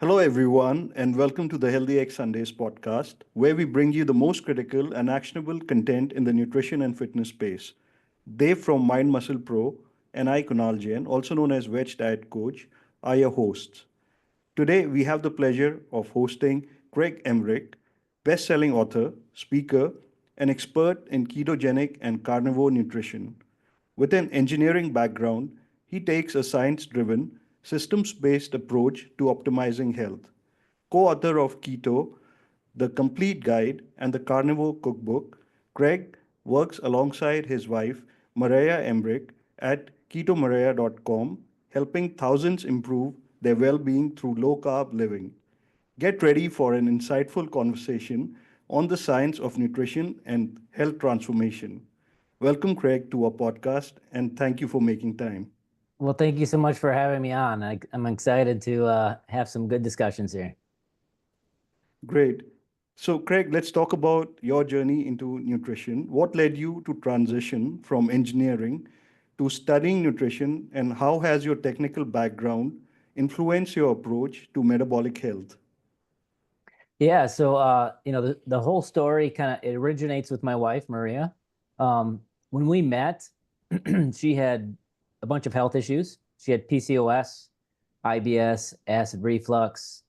Hello, everyone, and welcome to the Healthy X Sundays podcast, where we bring you the most critical and actionable content in the nutrition and fitness space. Dave from Mind Muscle Pro and I, Kunal Jain, also known as Veg Diet Coach, are your hosts. Today, we have the pleasure of hosting Craig Emmerich, best selling author, speaker, and expert in ketogenic and carnivore nutrition. With an engineering background, he takes a science driven, systems based approach to optimizing health. Co author of Keto, The Complete Guide, and the Carnivore Cookbook, Craig works alongside his wife, Maria Emmerich, at ketomaria.com, helping thousands improve their well being through low carb living. Get ready for an insightful conversation on the science of nutrition and health transformation. Welcome, Craig, to our podcast, and thank you for making time. Well, thank you so much for having me on. I'm excited to have some good discussions here. Great. So, Craig, let's talk about your journey into nutrition. What led you to transition from engineering to studying nutrition, and how has your technical background influenced your approach to metabolic health? Yeah, so the whole story kind of it originates with my wife, Maria. When we met, she had a bunch of health issues. She had PCOS, IBS, acid reflux.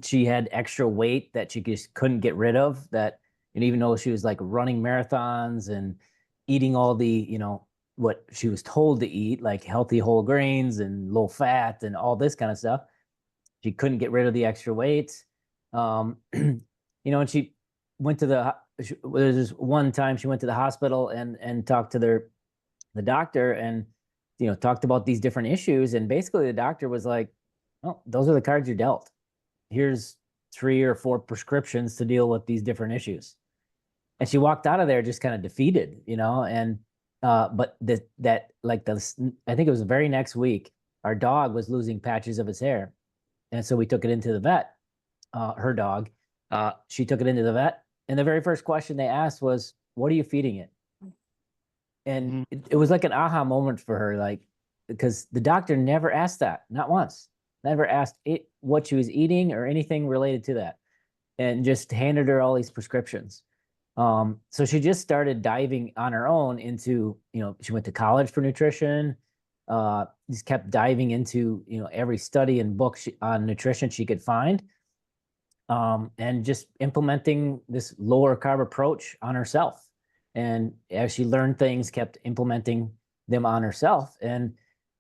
She had extra weight that she just couldn't get rid of. And even though she was like running marathons and eating all what she was told to eat, like healthy whole grains and low fat and all this kind of stuff, she couldn't get rid of the extra weight. And she went to there's this one time she went to the hospital and talked to the doctor and talked about these different issues, and basically the doctor was like, "Oh, those are the cards you're dealt. Here's 3 or 4 prescriptions to deal with these different issues." And she walked out of there just kind of defeated, and but I think it was the very next week, our dog was losing patches of his hair, and so we took it into the vet. Her dog, she took it into the vet, and the very first question they asked was, "What are you feeding it?" And Mhm. it was like an aha moment for her, like, because the doctor never asked that, not once, never asked it what she was eating or anything related to that, and just handed her all these prescriptions. So she just started diving on her own into, she went to college for nutrition, just kept diving into, every study and book on nutrition she could find, and just implementing this lower carb approach on herself. And as she learned things, kept implementing them on herself. And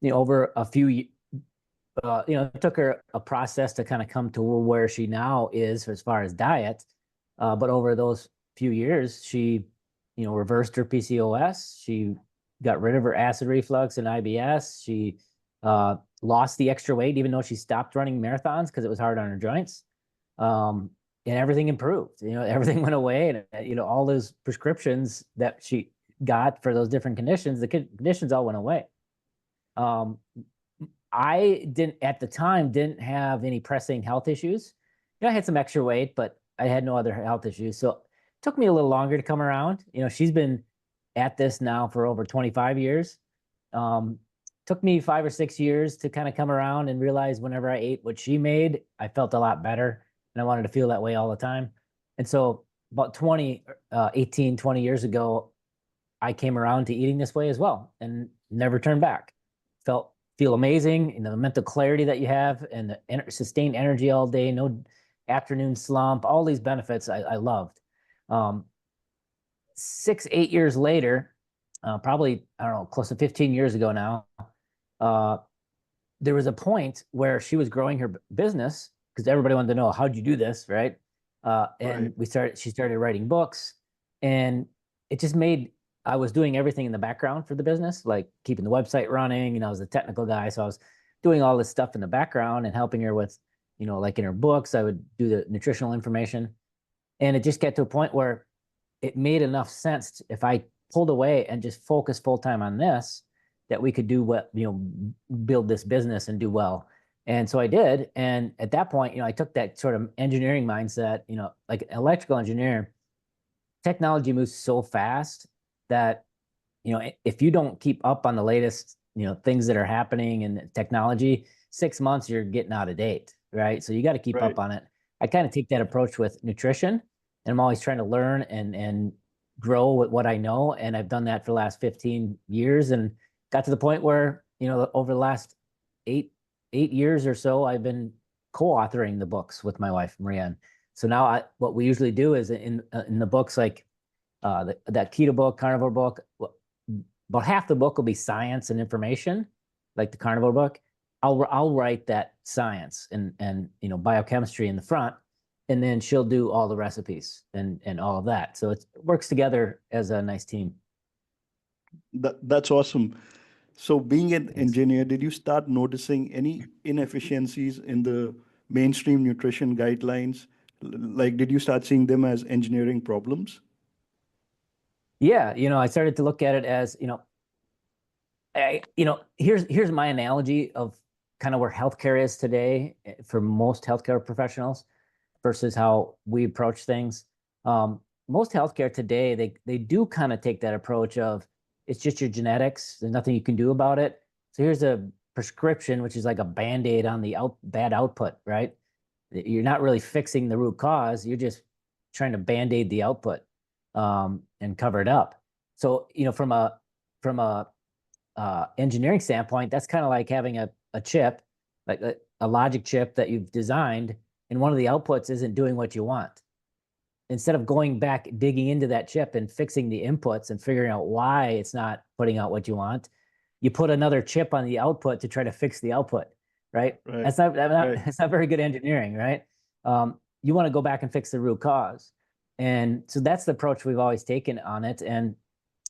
over a few, it took her a process to kind of come to where she now is as far as diet. But over those few years, she, reversed her PCOS. She got rid of her acid reflux and IBS. She lost the extra weight, even though she stopped running marathons because it was hard on her joints. And everything improved, everything went away, and all those prescriptions that she got for those different conditions, the conditions all went away. I at the time didn't have any pressing health issues. I had some extra weight, but I had no other health issues. So it took me a little longer to come around. She's been at this now for over 25 years. Took me 5 or 6 years to kind of come around and realize whenever I ate what she made, I felt a lot better. And I wanted to feel that way all the time. And so about 18, 20 years ago, I came around to eating this way as well and never turned back. Feel amazing, the mental clarity that you have and the sustained energy all day, no afternoon slump, all these benefits I loved. 6, 8 years later, probably, I don't know, close to 15 years ago now, there was a point where she was growing her business because everybody wanted to know, how'd you do this, right? And Right. she started writing books, and it just I was doing everything in the background for the business, like keeping the website running. I was a technical guy, so I was doing all this stuff in the background and helping her with, like in her books, I would do the nutritional information. And it just got to a point where it made enough sense if I pulled away and just focused full time on this, that we could do build this business and do well. And so I did. And at that point, I took that sort of engineering mindset, like electrical engineer, technology moves so fast that, if you don't keep up on the latest, things that are happening in technology, 6 months, you're getting out of date. right? So you got to keep Right. up on it. I kind of take that approach with nutrition, and I'm always trying to learn and grow with what I know. And I've done that for the last 15 years and got to the point where, over the last eight years or so, I've been co-authoring the books with my wife, Marianne. So now what we usually do is in the books, like that keto book, carnivore book, about half the book will be science and information, like the carnivore book. I'll write that science and biochemistry in the front, and then she'll do all the recipes and all of that. So it works together as a nice team. That's awesome. So, being an Thanks. engineer, did you start noticing any inefficiencies in the mainstream nutrition guidelines? Like, did you start seeing them as engineering problems? Yeah, I started to look at it as, here's my analogy of kind of where healthcare is today for most healthcare professionals versus how we approach things. Most healthcare today, they do kind of take that approach of it's just your genetics. There's nothing you can do about it. So here's a prescription, which is like a Band-Aid on the bad output, right? You're not really fixing the root cause. You're just trying to Band-Aid the output and cover it up. So, from a engineering standpoint, that's kind of like having a chip, like a logic chip that you've designed, and one of the outputs isn't doing what you want. Instead of going back, digging into that chip and fixing the inputs and figuring out why it's not putting out what you want, you put another chip on the output to try to fix the output, right? Right. That's not Right. that's not very good engineering, right? You want to go back and fix the root cause. And so that's the approach we've always taken on it. And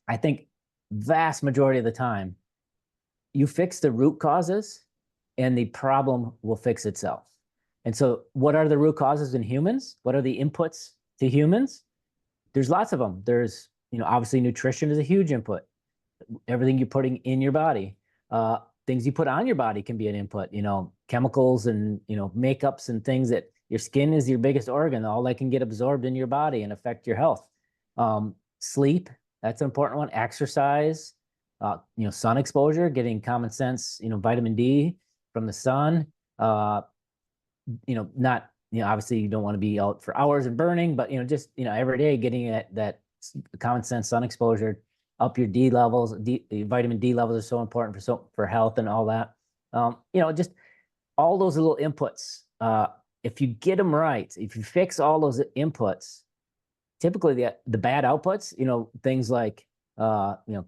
I think vast majority of the time, you fix the root causes and the problem will fix itself. And so what are the root causes in humans? What are the inputs to humans? There's lots of them. There's, obviously nutrition is a huge input. Everything you're putting in your body, things you put on your body can be an input, chemicals and, makeups and things that your skin is your biggest organ. All that can get absorbed in your body and affect your health. Sleep, that's an important one. Exercise, sun exposure, getting common sense, vitamin D from the sun, not, obviously you don't want to be out for hours and burning, but, just, every day getting that common sense sun exposure, up your D levels. Vitamin D levels are so important for health and all that. Just all those little inputs. If you get them right, if you fix all those inputs, typically the bad outputs, things like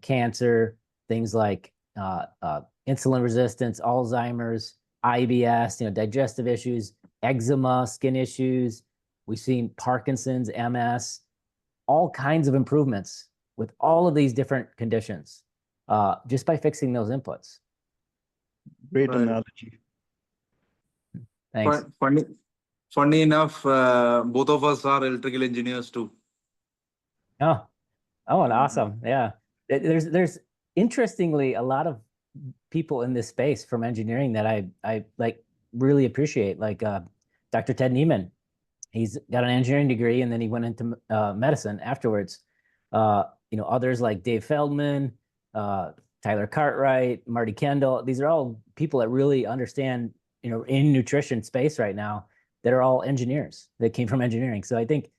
cancer, things like insulin resistance, Alzheimer's, IBS, digestive issues, eczema, skin issues. We've seen Parkinson's, MS, all kinds of improvements with all of these different conditions just by fixing those inputs. Great Right. analogy. Thanks. Funny enough, both of us are electrical engineers too. Oh, and awesome. Yeah. There's interestingly a lot of people in this space from engineering that I like really appreciate, like Dr. Ted Neiman. He's got an engineering degree and then he went into medicine afterwards. Others like Dave Feldman, Tyler Cartwright, Marty Kendall. These are all people that really understand, in nutrition space right now, that are all engineers that came from engineering. So I think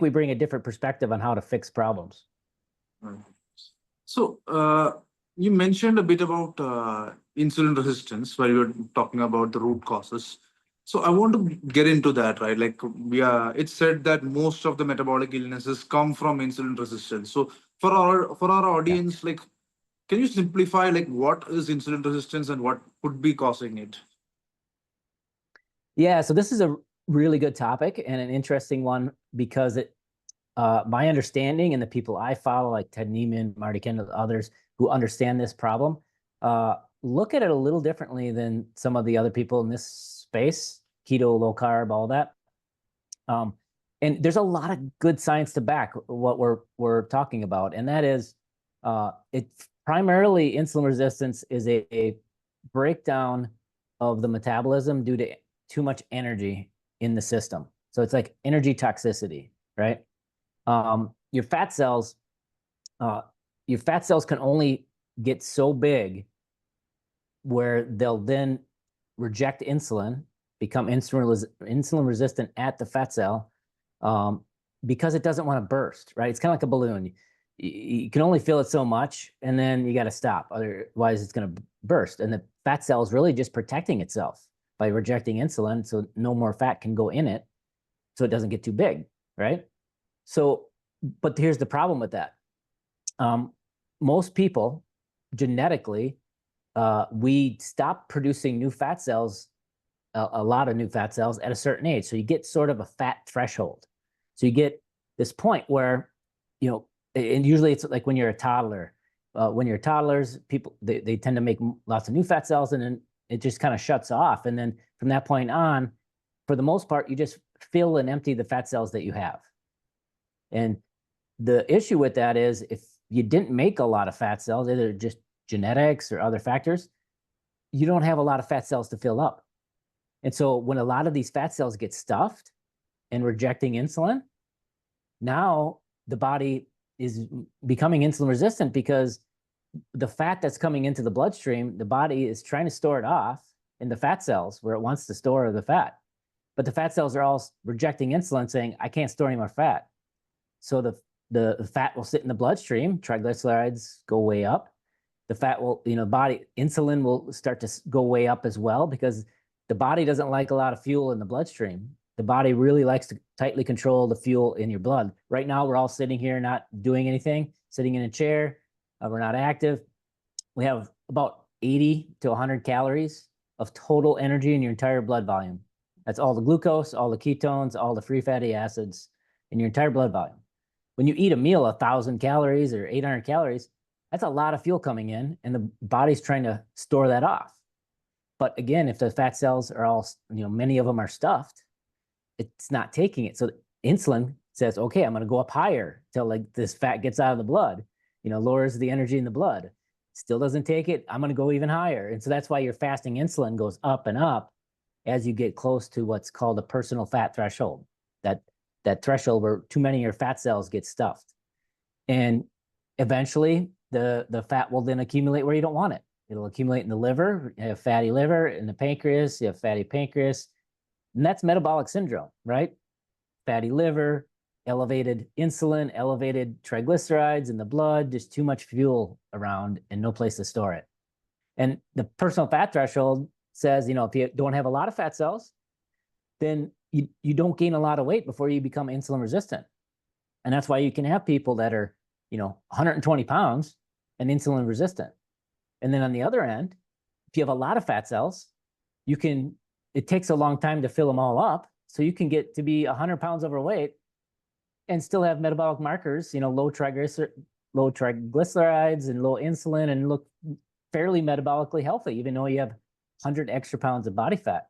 we bring a different perspective on how to fix problems. Right. So you mentioned a bit about insulin resistance while you were talking about the root causes. So I want to get into that, right? Like it's said that most of the metabolic illnesses come from insulin resistance. So for our audience, like, can you simplify like what is insulin resistance and what could be causing it? Yeah, so this is a really good topic and an interesting one because my understanding and the people I follow, like Ted Neiman, Marty Kendall, others who understand this problem, look at it a little differently than some of the other people in this space, keto, low carb, all that. And there's a lot of good science to back what we're talking about, and that is, it's primarily insulin resistance is a breakdown of the metabolism due to too much energy in the system. So it's like energy toxicity, right? Your fat cells can only get so big where they'll then reject insulin become insulin resistant at the fat cell because it doesn't want to burst, right? It's kind of like a balloon. You can only fill it so much, and then you got to stop. Otherwise, it's going to burst. And the fat cell is really just protecting itself by rejecting insulin, so no more fat can go in it, so it doesn't get too big, right? So, but here's the problem with that. Most people, genetically, we stop producing new fat cells, a lot of new fat cells at a certain age. So you get sort of a fat threshold. So you get this point where, and usually it's like when you're a toddler. When you're toddlers, people, they tend to make lots of new fat cells, and then it just kind of shuts off. And then from that point on, for the most part, you just fill and empty the fat cells that you have. And the issue with that is if you didn't make a lot of fat cells, either just genetics or other factors, you don't have a lot of fat cells to fill up. And so when a lot of these fat cells get stuffed and rejecting insulin, now the body is becoming insulin resistant because the fat that's coming into the bloodstream, the body is trying to store it off in the fat cells where it wants to store the fat. But the fat cells are all rejecting insulin, saying, I can't store any more fat. So the fat will sit in the bloodstream, triglycerides go way up. The fat will, insulin will start to go way up as well, because the body doesn't like a lot of fuel in the bloodstream. The body really likes to tightly control the fuel in your blood. Right now, we're all sitting here not doing anything, sitting in a chair. We're not active. We have about 80 to 100 calories of total energy in your entire blood volume. That's all the glucose, all the ketones, all the free fatty acids in your entire blood volume. When you eat a meal, 1,000 calories or 800 calories, that's a lot of fuel coming in, and the body's trying to store that off. But again, if the fat cells are all, many of them are stuffed, it's not taking it. So insulin says, okay, I'm going to go up higher till like this fat gets out of the blood, lowers the energy in the blood. Still doesn't take it. I'm going to go even higher. And so that's why your fasting insulin goes up and up as you get close to what's called a personal fat threshold, that threshold where too many of your fat cells get stuffed. And eventually the fat will then accumulate where you don't want it. It'll accumulate in the liver. You have fatty liver. In the pancreas, you have fatty pancreas. And that's metabolic syndrome, right? Fatty liver, elevated insulin, elevated triglycerides in the blood, just too much fuel around and no place to store it. And the personal fat threshold says, if you don't have a lot of fat cells, then you don't gain a lot of weight before you become insulin resistant. And that's why you can have people that are, 120 pounds and insulin resistant. And then on the other end, if you have a lot of fat cells, it takes a long time to fill them all up. So you can get to be 100 pounds overweight and still have metabolic markers, low triglycerides and low insulin, and look fairly metabolically healthy, even though you have 100 extra pounds of body fat.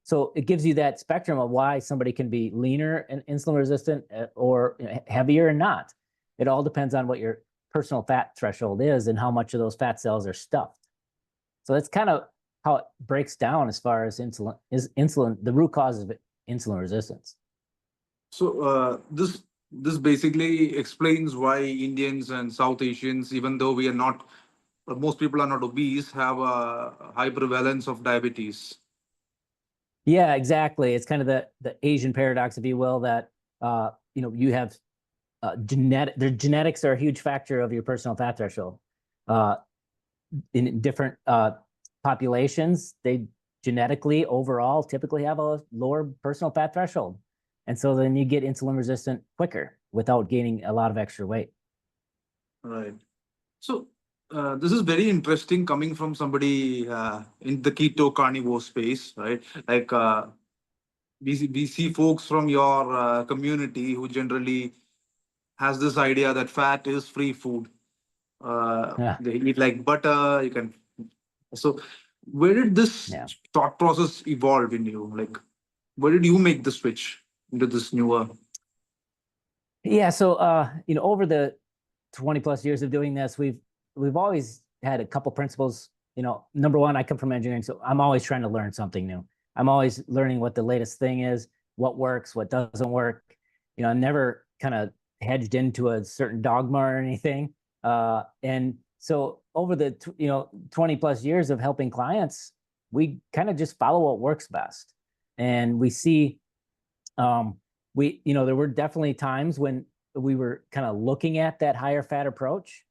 So it gives you that spectrum of why somebody can be leaner and insulin resistant or heavier and not. It all depends on what your personal fat threshold is and how much of those fat cells are stuffed. So that's kind of how it breaks down as far as insulin, the root cause of insulin resistance. So this basically explains why Indians and South Asians, even though we are not, most people are not obese, have a high prevalence of diabetes. Yeah, exactly. It's kind of the Asian paradox, if you will, that you have the genetics are a huge factor of your personal fat threshold. In different populations, they genetically overall typically have a lower personal fat threshold. And so then you get insulin resistant quicker without gaining a lot of extra weight. Right. So this is very interesting coming from somebody in the keto carnivore space, right? Like we see folks from your community who generally has this idea that fat is free food. They eat like butter. So where did this thought process evolve in you? Like, where did you make the switch into this newer? Yeah. So, over the 20 plus years of doing this, we've always had a couple principles. Number one, I come from engineering, so I'm always trying to learn something new. I'm always learning what the latest thing is, what works, what doesn't work. I'm never kind of hedged into a certain dogma or anything. And so over the 20 plus years of helping clients, we kind of just follow what works best. And we see, there were definitely times when we were kind of looking at that higher fat approach,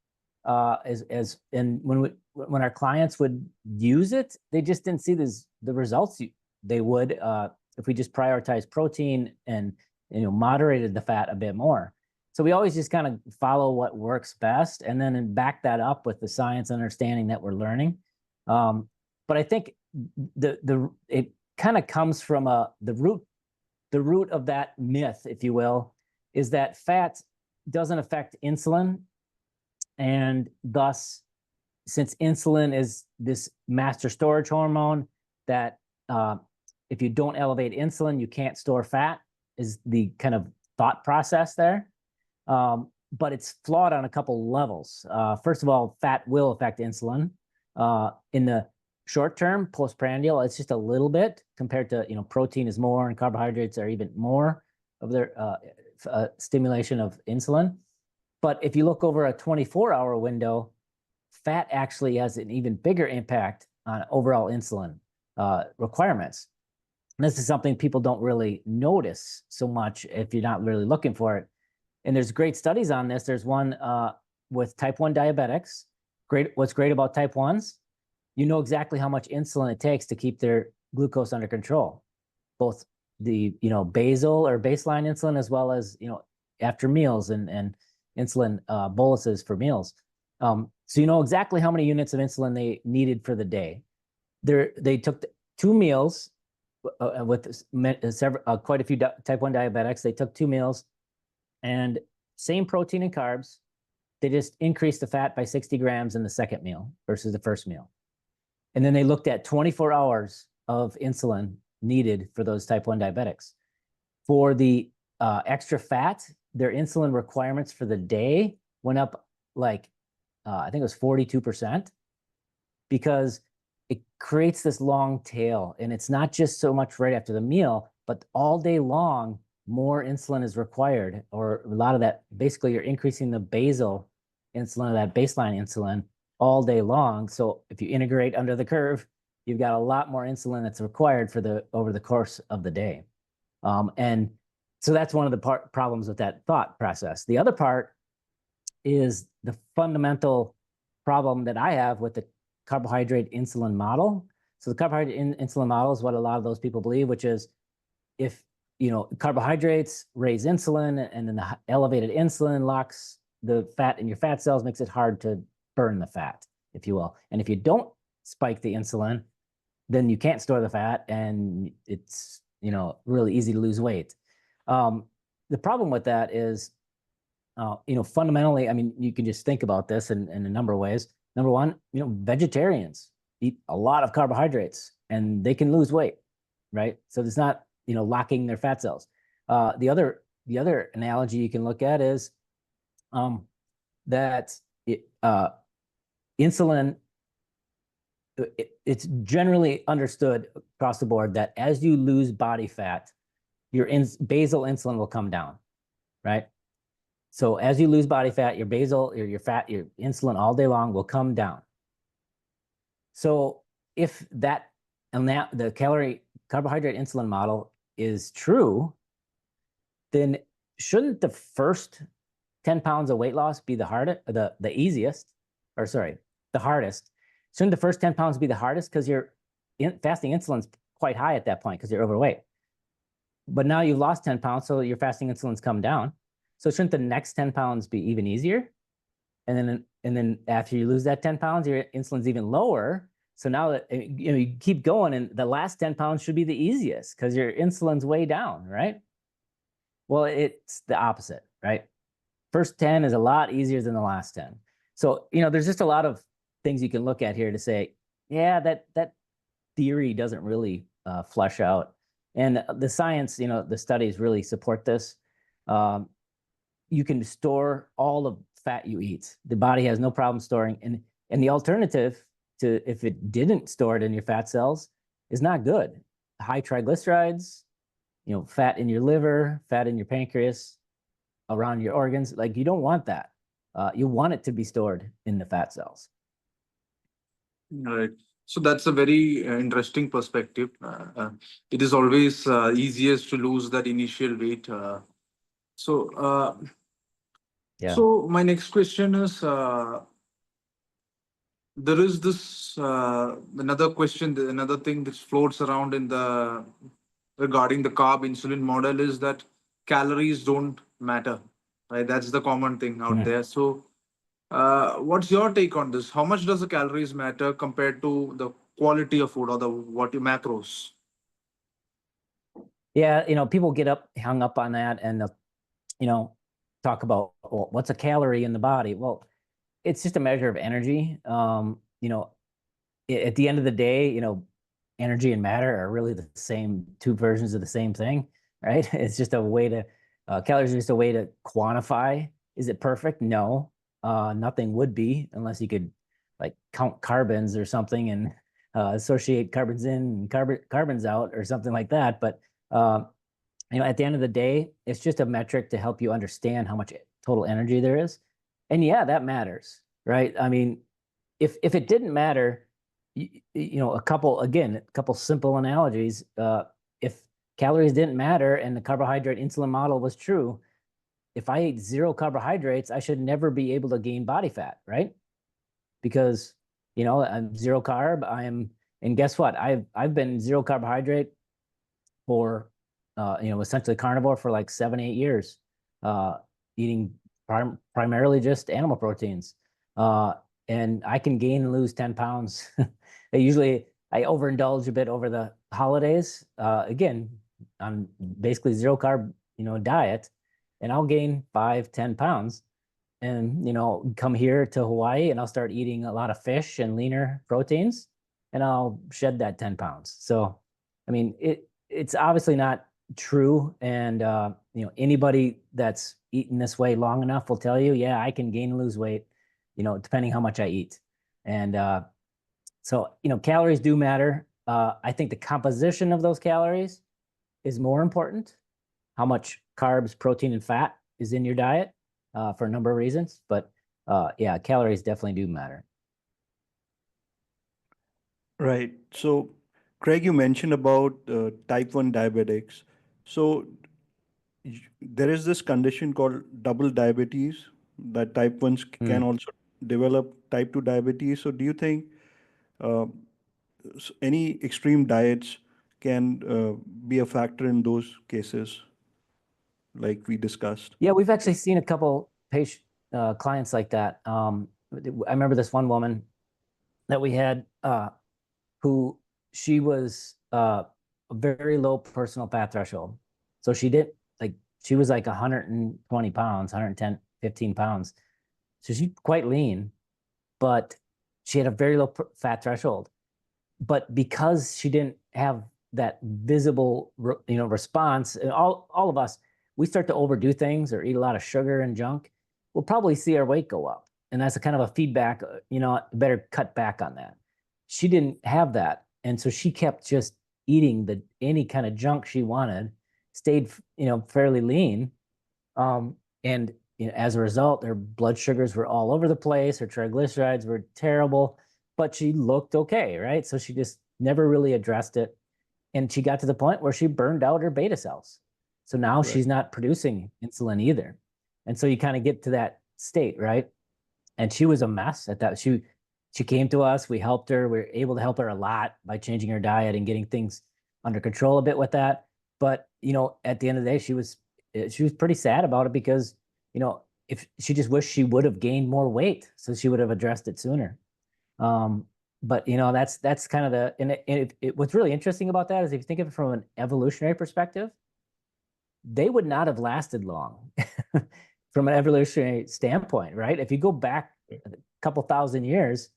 and when our clients would use it, they just didn't see the results they would if we just prioritized protein and moderated the fat a bit more. So we always just kind of follow what works best, and then back that up with the science understanding that we're learning. But I think it kind of comes from the root of that myth, if you will, is that fat doesn't affect insulin, and thus, since insulin is this master storage hormone, that if you don't elevate insulin, you can't store fat, is the kind of thought process there. But it's flawed on a couple levels. First of all, fat will affect insulin. In the short term, postprandial, it's just a little bit compared to, protein is more and carbohydrates are even more of their stimulation of insulin. But if you look over a 24-hour window, fat actually has an even bigger impact on overall insulin requirements. And this is something people don't really notice so much if you're not really looking for it. And there's great studies on this. There's one with type 1 diabetics. What's great about type 1s, you know exactly how much insulin it takes to keep their glucose under control, both the basal or baseline insulin, as well as after meals and insulin boluses for meals. So you know exactly how many units of insulin they needed for the day. They took 2 meals with quite a few type 1 diabetics. They took 2 meals and same protein and carbs. They just increased the fat by 60 grams in the second meal versus the first meal. And then they looked at 24 hours of insulin needed for those type 1 diabetics. For the extra fat, their insulin requirements for the day went up I think it was 42%, because it creates this long tail. And it's not just so much right after the meal, but all day long, more insulin is required, or a lot of that. Basically, you're increasing the basal insulin, that baseline insulin, all day long. So if you integrate under the curve, you've got a lot more insulin that's required over the course of the day. And so that's one of the problems with that thought process. The other part is the fundamental problem that I have with the carbohydrate insulin model. So the carbohydrate insulin model is what a lot of those people believe, which is if carbohydrates raise insulin, and then the elevated insulin locks the fat in your fat cells, makes it hard to burn the fat, if you will. And if you don't spike the insulin, then you can't store the fat, and it's really easy to lose weight. The problem with that is, fundamentally, I mean, you can just think about this in a number of ways. Number one, vegetarians eat a lot of carbohydrates and they can lose weight, right? So it's not, locking their fat cells. The other analogy you can look at is that insulin, it's generally understood across the board that as you lose body fat, your basal insulin will come down, right? So as you lose body fat, your basal, your fat, your insulin all day long will come down. So if the carbohydrate insulin model is true, then shouldn't the first 10 pounds of weight loss be the hardest? Shouldn't the first 10 pounds be the hardest? Because your fasting insulin's quite high at that point because you're overweight. But now you've lost 10 pounds, so your fasting insulin's come down. So shouldn't the next 10 pounds be even easier? And then after you lose that 10 pounds, your insulin's even lower. So now that you keep going, and the last 10 pounds should be the easiest because your insulin's way down, right? Well, it's the opposite, right? First 10 is a lot easier than the last 10. So, there's just a lot of things you can look at here to say, yeah, that theory doesn't really flesh out. And the science, the studies really support this. You can store all the fat you eat. The body has no problem storing. And the alternative to, if it didn't store it in your fat cells, is not good. High triglycerides, fat in your liver, fat in your pancreas, around your organs. You don't want that. You want it to be stored in the fat cells. All right. So that's a very interesting perspective. It is always easiest to lose that initial weight. So, Yeah. so my next question is, there is this another question, another thing that floats around in the regarding the carb insulin model is that calories don't matter, right? That's the common thing out Mm. there. So, what's your take on this? How much does the calories matter compared to the quality of food or the what macros? Yeah, people get hung up on that, and talk about, well, what's a calorie in the body? Well, it's just a measure of energy. At the end of the day, energy and matter are really the same, two versions of the same thing, right? It's just a way to calories are just a way to quantify. Is it perfect? No, nothing would be unless you could like count carbons or something and associate carbons in and carbons out or something like that. But uh, at the end of the day, it's just a metric to help you understand how much total energy there is. And yeah, that matters, right? I mean, if it didn't matter, a couple simple analogies. If calories didn't matter and the carbohydrate insulin model was true, if I ate zero carbohydrates, I should never be able to gain body fat, right? Because I'm zero carb. And guess what? I've been zero carbohydrate for essentially carnivore for like 7-8 years, eating primarily just animal proteins, and I can gain and lose 10 pounds. I overindulge a bit over the holidays, again on basically zero carb diet, and I'll gain 5-10 pounds, and come here to Hawaii and I'll start eating a lot of fish and leaner proteins, and I'll shed that 10 pounds. So I mean, it's obviously not true, and anybody that's eaten this way long enough will tell you, yeah, I can gain and lose weight, depending how much I eat. And so calories do matter. I think the composition of those calories is more important. How much carbs, protein, and fat is in your diet, for a number of reasons. But yeah, calories definitely do matter. Right. So, Craig, you mentioned about type 1 diabetics. So, there is this condition called double diabetes that type 1s can Mm. also develop type 2 diabetes. So, do you think uh, any extreme diets can be a factor in those cases, like we discussed? Yeah, we've actually seen a couple clients like that. I remember this one woman that we had, who she was a very low personal fat threshold. So she was like 120 pounds, 110, 15 pounds. So she's quite lean, but she had a very low fat threshold. But because she didn't have that visible, response, and all of us, we start to overdo things or eat a lot of sugar and junk, we'll probably see our weight go up, and that's a kind of a feedback. Better cut back on that. She didn't have that, and so she kept just eating any kind of junk she wanted, stayed fairly lean, and as a result, her blood sugars were all over the place. Her triglycerides were terrible, but she looked okay, right? So she just never really addressed it. And she got to the point where she burned out her beta cells. So now Right. she's not producing insulin either. And so you kind of get to that state, right? And she was a mess at that. She came to us, we helped her, we were able to help her a lot by changing her diet and getting things under control a bit with that. But at the end of the day, she was pretty sad about it, because if she just wished she would have gained more weight, so she would have addressed it sooner. um but that's kind of what's really interesting about that is, if you think of it from an evolutionary perspective, they would not have lasted long from an evolutionary standpoint, right? If you go back a couple thousand years,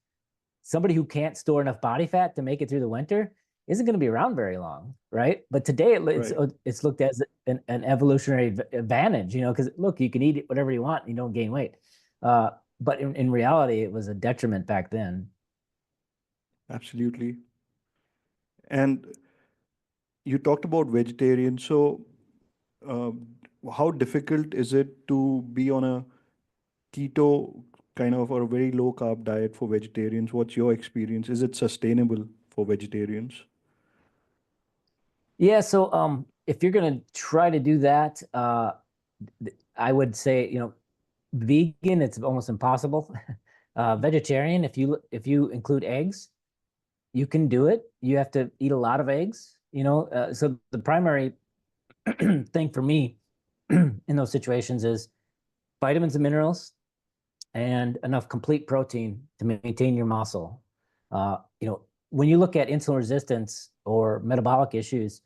somebody who can't store enough body fat to make it through the winter isn't going to be around very long, right? But today Right. it's looked as an evolutionary advantage, because look, you can eat whatever you want and you don't gain weight. But in reality, it was a detriment back then. Absolutely. And you talked about vegetarian. So, uh, how difficult is it to be on a keto kind of, or a very low carb diet for vegetarians? What's your experience? Is it sustainable for vegetarians? Yeah, so if you're gonna try to do that, I would say, vegan, it's almost impossible. Vegetarian, if you include eggs, you can do it. You have to eat a lot of eggs, So the primary thing for me in those situations is vitamins and minerals and enough complete protein to maintain your muscle. When you look at insulin resistance or metabolic issues,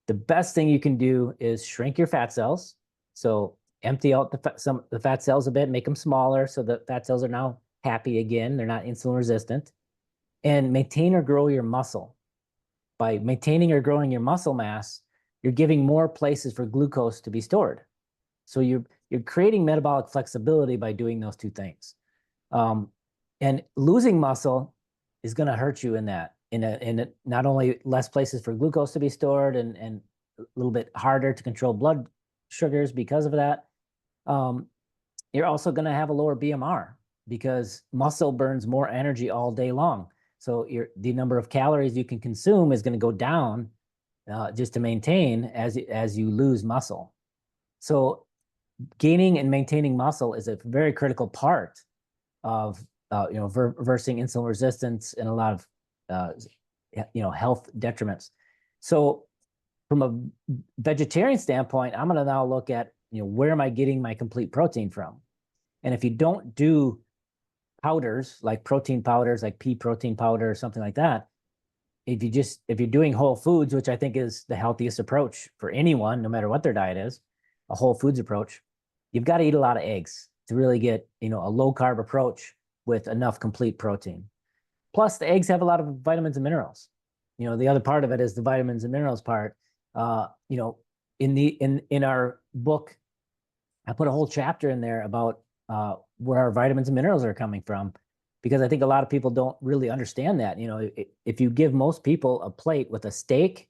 the best thing you can do is shrink your fat cells. So empty out the fat cells a bit, make them smaller so the fat cells are now happy again. They're not insulin resistant. And maintain or grow your muscle. By maintaining or growing your muscle mass, you're giving more places for glucose to be stored. So you're creating metabolic flexibility by doing those two things. And losing muscle is going to hurt you in that. In not only less places for glucose to be stored and a little bit harder to control blood sugars because of that. You're also going to have a lower BMR because muscle burns more energy all day long. So the number of calories you can consume is going to go down just to maintain as you lose muscle. So gaining and maintaining muscle is a very critical part of reversing insulin resistance and a lot of health detriments. So from a vegetarian standpoint, I'm going to now look at where am I getting my complete protein from? And if you don't do powders like protein powders, like pea protein powder or something like that, if you're doing whole foods, which I think is the healthiest approach for anyone, no matter what their diet is, a whole foods approach, you've got to eat a lot of eggs to really get a low carb approach with enough complete protein. Plus, the eggs have a lot of vitamins and minerals. The other part of it is the vitamins and minerals part. In our book, I put a whole chapter in there about where our vitamins and minerals are coming from, because I think a lot of people don't really understand that. If you give most people a plate with a steak,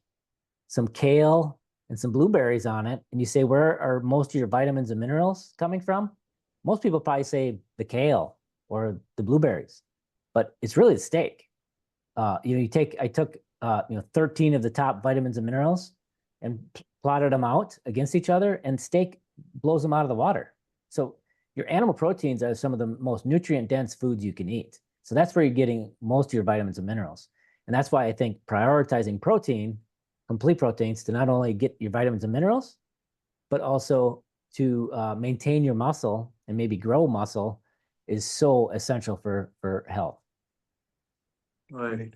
some kale, and some blueberries on it, and you say, where are most of your vitamins and minerals coming from? Most people probably say the kale or the blueberries, but it's really the steak. I took 13 of the top vitamins and minerals and plotted them out against each other, and steak blows them out of the water. So your animal proteins are some of the most nutrient dense foods you can eat. So that's where you're getting most of your vitamins and minerals. And that's why I think prioritizing protein, complete proteins, to not only get your vitamins and minerals, but also to maintain your muscle and maybe grow muscle is so essential for health. Right.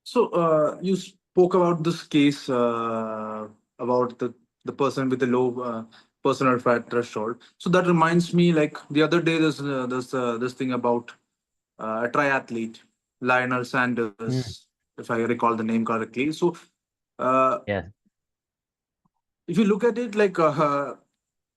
So you spoke about this case about the person with the low personal fat threshold. So that reminds me, like the other day, there's this thing about a triathlete, Lionel Sanders, if I recall the name correctly. So Yeah. if you look at it, like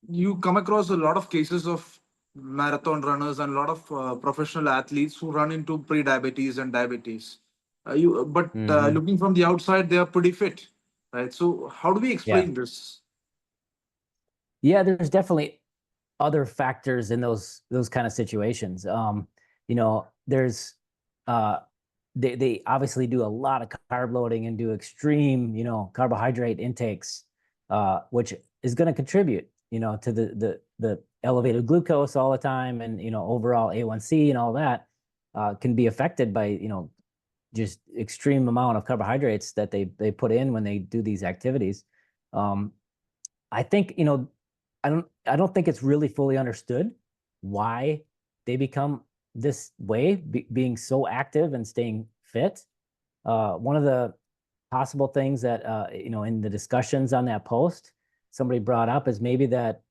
you come across a lot of cases of marathon runners and a lot of professional athletes who run into pre-diabetes and diabetes. But looking from the outside, they are pretty fit, right? So how do we Yeah. explain this? Yeah, there's definitely other factors in those kind of situations. There's they obviously do a lot of carb loading and do extreme, carbohydrate intakes, which is going to contribute, to the elevated glucose all the time, and overall A1C and all that can be affected by just extreme amount of carbohydrates that they put in when they do these activities. I think I don't think it's really fully understood why they become this way, being so active and staying fit. One of the possible things that in the discussions on that post, somebody brought up is maybe that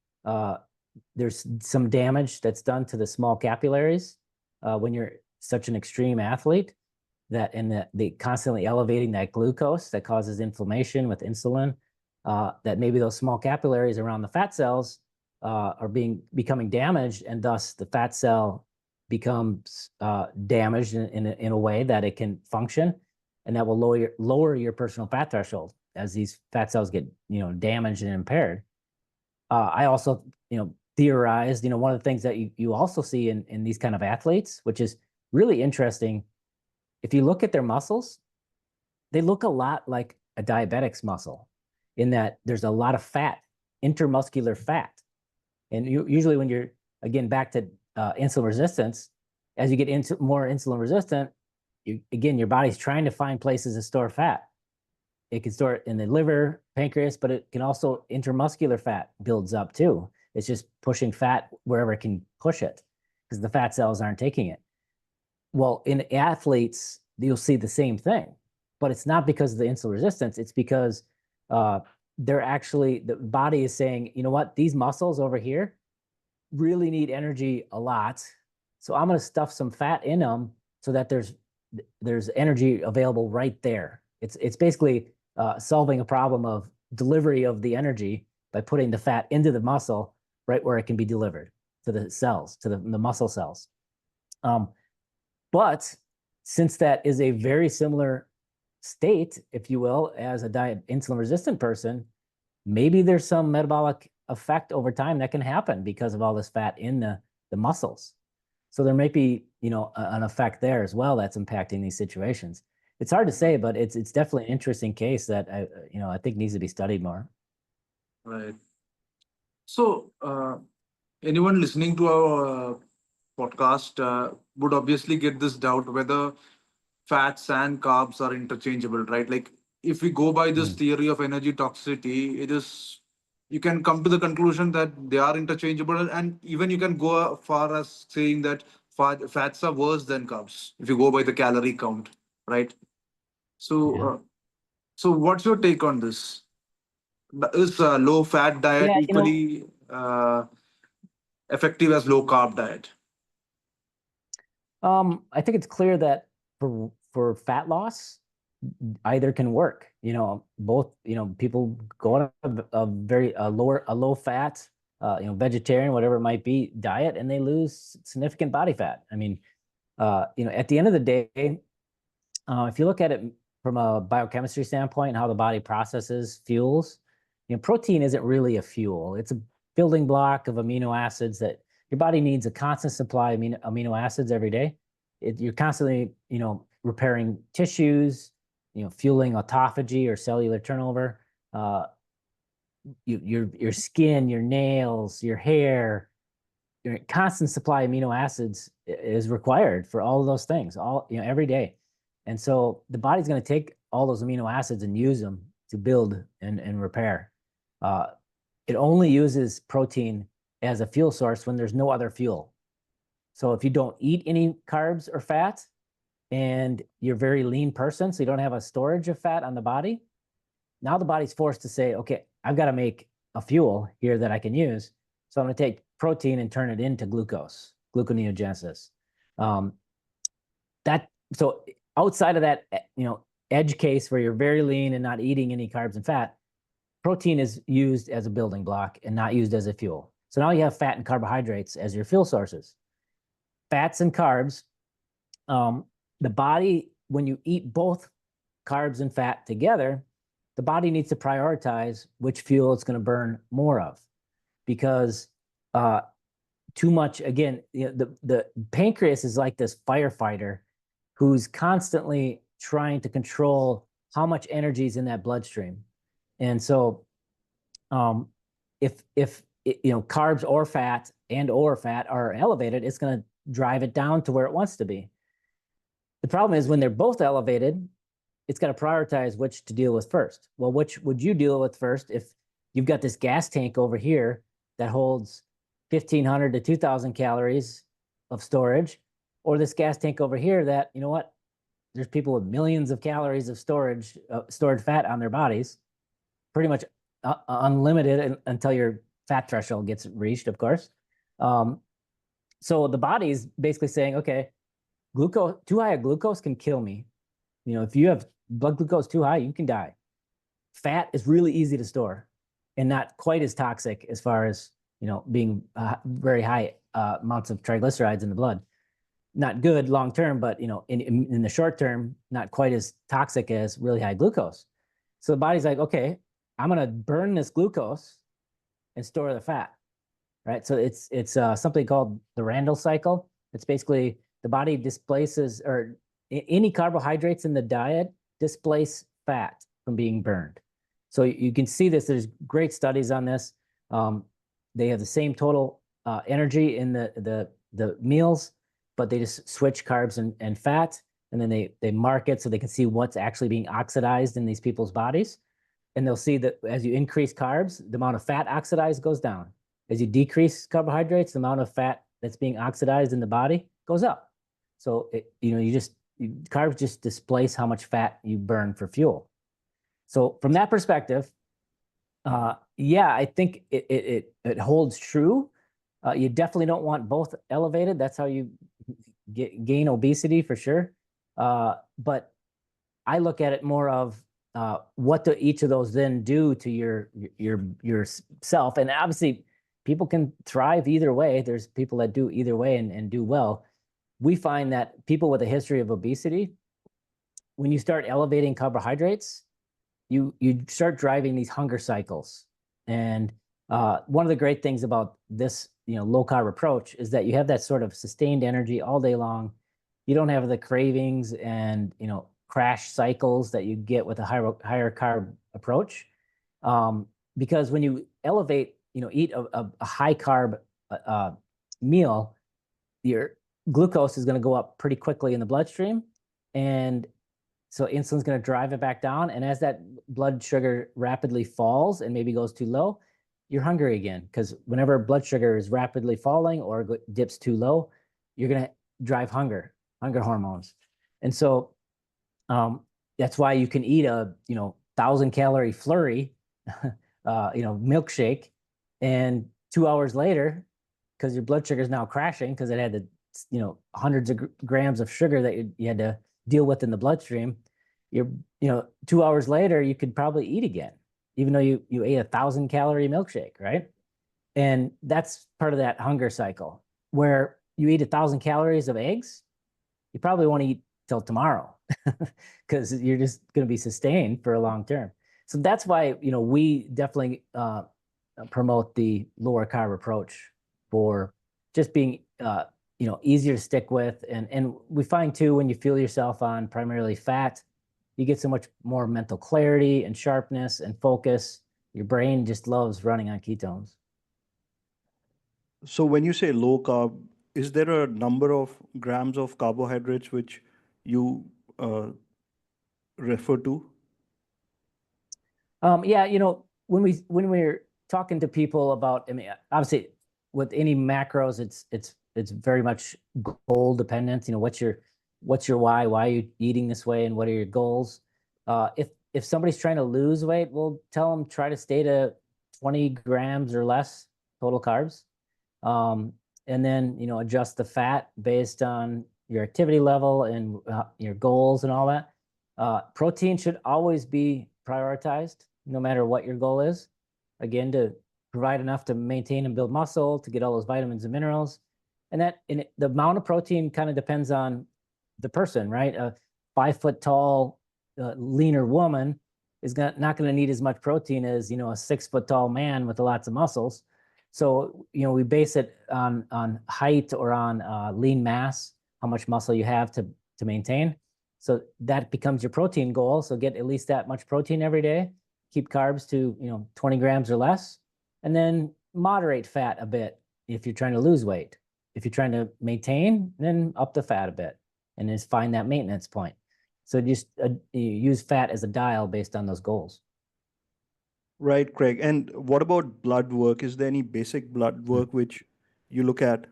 there's some damage that's done to the small capillaries when you're such an extreme athlete, that the constantly elevating that glucose that causes inflammation with insulin, that maybe those small capillaries around the fat cells are becoming damaged, and thus the fat cell becomes damaged in a way that it can function, and that will lower your personal fat threshold as these fat cells get damaged and impaired. I also theorized, one of the things that you also see in these kind of athletes, which is really interesting. If you look at their muscles, they look a lot like a diabetic's muscle in that there's a lot of fat, intermuscular fat. And usually when you're, again, back to insulin resistance, as you get into more insulin resistant, your body's trying to find places to store fat. It can store it in the liver, pancreas, but it can also, intermuscular fat builds up too. It's just pushing fat wherever it can push it because the fat cells aren't taking it. Well, in athletes, you'll see the same thing, but it's not because of the insulin resistance. It's because they're actually, the body is saying, you know what, these muscles over here really need energy a lot. So I'm going to stuff some fat in them so that there's energy available right there. It's basically solving a problem of delivery of the energy by putting the fat into the muscle right where it can be delivered to the cells, to the muscle cells. But since that is a very similar state, if you will, as a insulin resistant person, maybe there's some metabolic effect over time that can happen because of all this fat in the muscles. So there might be, an effect there as well that's impacting these situations. It's hard to say, but it's definitely an interesting case that I think needs to be studied more. Right. So, anyone listening to our podcast would obviously get this doubt whether fats and carbs are interchangeable, right? Like, if we go by this theory of energy toxicity, you can come to the conclusion that they are interchangeable, and even you can go as far as saying that fats are worse than carbs if you go by the calorie count, right? So, Yeah. so what's your take on this? Is a low fat diet Yeah, equally effective as low carb diet? I think it's clear that for fat loss, either can work. Both. People go on a low fat, vegetarian, whatever it might be, diet, and they lose significant body fat. I mean, at the end of the day, if you look at it from a biochemistry standpoint, how the body processes fuels, protein isn't really a fuel. It's a building block of amino acids that your body needs a constant supply of amino acids every day. You're constantly, repairing tissues, fueling autophagy or cellular turnover. Your skin, your nails, your hair, your constant supply of amino acids is required for all of those things, every day. And so the body's going to take all those amino acids and use them to build and repair. It only uses protein as a fuel source when there's no other fuel. So if you don't eat any carbs or fat and you're a very lean person, so you don't have a storage of fat on the body, now the body's forced to say, okay, I've got to make a fuel here that I can use. So I'm going to take protein and turn it into glucose, gluconeogenesis. So outside of that, edge case where you're very lean and not eating any carbs and fat, protein is used as a building block and not used as a fuel. So now you have fat and carbohydrates as your fuel sources. Fats and carbs, the body, when you eat both carbs and fat together, the body needs to prioritize which fuel it's going to burn more of, because too much, again, the pancreas is like this firefighter who's constantly trying to control how much energy is in that bloodstream. And so if carbs or fat are elevated, it's going to drive it down to where it wants to be. The problem is when they're both elevated, it's got to prioritize which to deal with first. Well, which would you deal with first if you've got this gas tank over here that holds 1,500 to 2,000 calories of storage, or this gas tank over here that, there's people with millions of calories of stored fat on their bodies, pretty much unlimited until your fat threshold gets reached, of course. So the body's basically saying, okay, glucose, too high of glucose can kill me. If you have blood glucose too high, you can die. Fat is really easy to store and not quite as toxic as far as, being very high amounts of triglycerides in the blood. Not good long term, but in the short term, not quite as toxic as really high glucose. So the body's like, okay, I'm going to burn this glucose and store the fat. right? So it's something called the Randle cycle. It's basically the body displaces, or any carbohydrates in the diet displace fat from being burned. So you can see this. There's great studies on this. They have the same total energy in the meals, but they just switch carbs and fat, and then they mark it so they can see what's actually being oxidized in these people's bodies. And they'll see that as you increase carbs, the amount of fat oxidized goes down. As you decrease carbohydrates, the amount of fat that's being oxidized in the body goes up. So carbs just displace how much fat you burn for fuel. So from that perspective, yeah, I think it holds true. You definitely don't want both elevated. That's how you gain obesity for sure. But I look at it more of what do each of those then do to your self. And obviously, people can thrive either way. There's people that do either way and do well. We find that people with a history of obesity, when you start elevating carbohydrates, you start driving these hunger cycles. And one of the great things about this, low carb approach is that you have that sort of sustained energy all day long. You don't have the cravings and crash cycles that you get with a higher carb approach, because when you elevate, eat a high carb meal, your glucose is going to go up pretty quickly in the bloodstream, and so insulin's going to drive it back down. And as that blood sugar rapidly falls and maybe goes too low, you're hungry again, because whenever blood sugar is rapidly falling or dips too low, you're going to drive hunger hormones. And so that's why you can eat a 1,000-calorie flurry, milkshake, and 2 hours later, because your blood sugar is now crashing because it had the hundreds of grams of sugar that you had to deal with in the bloodstream. 2 hours later, you could probably eat again, even though you ate a 1,000-calorie milkshake, right? And that's part of that hunger cycle, where you eat 1,000 calories of eggs, you probably want to eat till tomorrow because you're just going to be sustained for a long term. So that's why we definitely promote the lower carb approach for just being easier to stick with. And we find too, when you fuel yourself on primarily fat, you get so much more mental clarity and sharpness and focus. Your brain just loves running on ketones. So when you say low carb, is there a number of grams of carbohydrates which you refer to? Yeah, when we're talking to people about, I mean, obviously with any macros, it's very much goal dependent. What's your why? Why are you eating this way, and what are your goals? If somebody's trying to lose weight, we'll tell them try to stay to 20 grams or less total carbs, and then adjust the fat based on your activity level and your goals and all that. Protein should always be prioritized, no matter what your goal is. Again, to provide enough to maintain and build muscle, to get all those vitamins and minerals. And the amount of protein kind of depends on the person, right? A 5 foot tall, leaner woman is not going to need as much protein as, a 6 foot tall man with lots of muscles. So, we base it on height or on lean mass, how much muscle you have to maintain. So that becomes your protein goal. So get at least that much protein every day, keep carbs to, 20 grams or less, and then moderate fat a bit if you're trying to lose weight. If you're trying to maintain, then up the fat a bit and just find that maintenance point. So just you use fat as a dial based on those goals. Right, Craig. And what about blood work? Is there any basic blood work which you look at?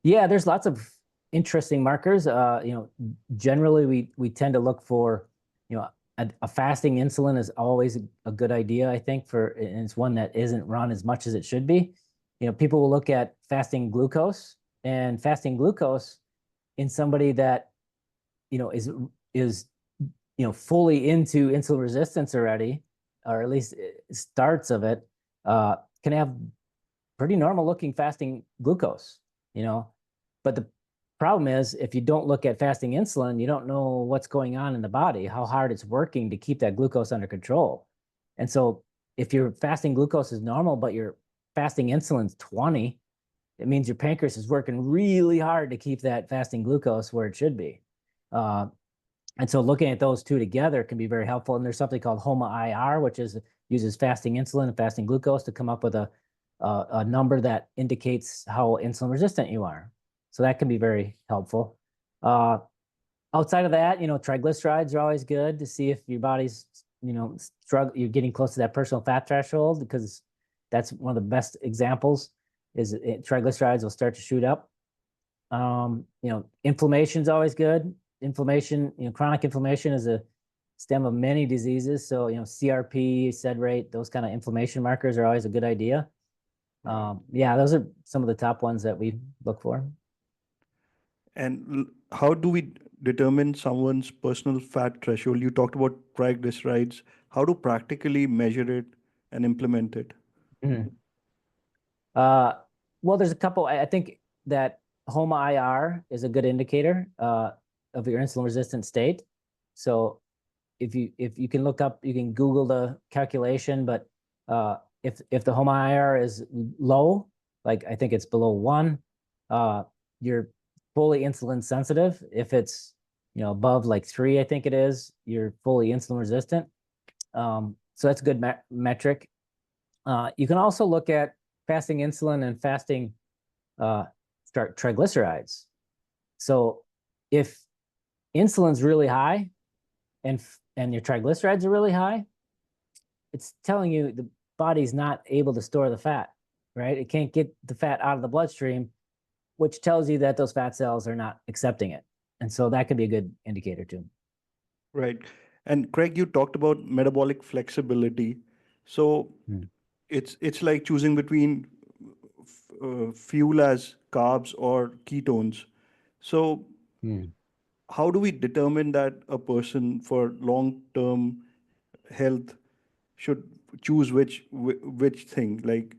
Yeah, there's lots of interesting markers. Generally we tend to look for, a fasting insulin is always a good idea, I think, and it's one that isn't run as much as it should be. People will look at fasting glucose, and fasting glucose in somebody that, is fully into insulin resistance already, or at least starts of it, can have pretty normal looking fasting glucose, but the problem is, if you don't look at fasting insulin, you don't know what's going on in the body, how hard it's working to keep that glucose under control. And so if your fasting glucose is normal, but your fasting insulin's 20, it means your pancreas is working really hard to keep that fasting glucose where it should be. And so looking at those two together can be very helpful. And there's something called HOMA-IR, which uses fasting insulin and fasting glucose to come up with a number that indicates how insulin resistant you are. So that can be very helpful. Outside of that, triglycerides are always good to see if your body's, you're getting close to that personal fat threshold, because that's one of the best examples is triglycerides will start to shoot up. Inflammation is always good. Inflammation, chronic inflammation is a stem of many diseases. So, CRP, sed rate, those kind of inflammation markers are always a good idea. Those are some of the top ones that we look for. And how do we determine someone's personal fat threshold? You talked about triglycerides. How to practically measure it and implement it? Mm-hmm. Well, there's a couple. I think that HOMA-IR is a good indicator of your insulin resistant state. So if you can look up, you can Google the calculation, but if the HOMA-IR is low, like I think it's below 1, you're fully insulin sensitive. If it's above like 3, I think it is, you're fully insulin resistant. So that's a good metric. You can also look at fasting insulin and fasting triglycerides. So if insulin's really high and your triglycerides are really high, it's telling you the body's not able to store the fat, right? It can't get the fat out of the bloodstream, which tells you that those fat cells are not accepting it. And so that could be a good indicator too. Right. And Craig, you talked about metabolic flexibility. So it's like choosing between fuel as carbs or ketones. So how do we determine that a person for long-term health should choose which thing? Like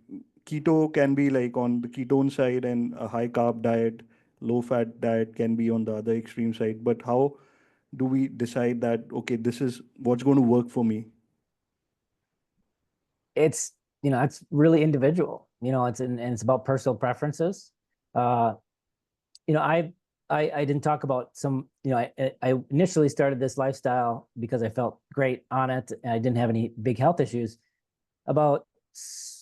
keto can be like on the ketone side, and a high carb diet, low fat diet can be on the other extreme side. But how do we decide that, okay, this is what's going to work for me? It's really individual. It's about personal preferences. I didn't talk about some. I initially started this lifestyle because I felt great on it, and I didn't have any big health issues. About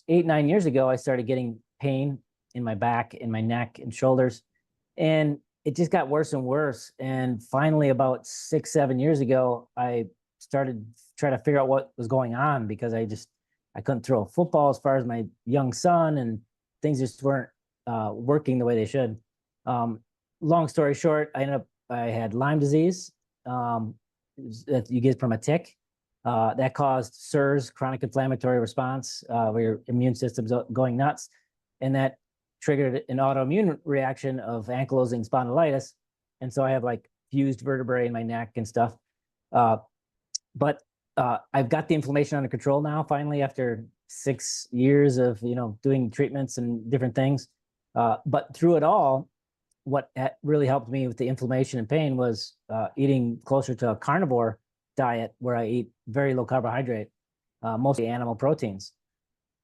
8-9 years ago, I started getting pain in my back, in my neck, and shoulders, and it just got worse and worse. And finally, about 6-7 years ago, I started trying to figure out what was going on, because I couldn't throw a football as far as my young son, and things just weren't working the way they should. Long story short, I had Lyme disease that you get from a tick that caused CIRS, chronic inflammatory response, where your immune system's going nuts, and that triggered an autoimmune reaction of ankylosing spondylitis. And so I have like fused vertebrae in my neck and stuff. But I've got the inflammation under control now, finally, after 6 years of doing treatments and different things. But through it all, what really helped me with the inflammation and pain was eating closer to a carnivore diet, where I eat very low carbohydrate, mostly animal proteins.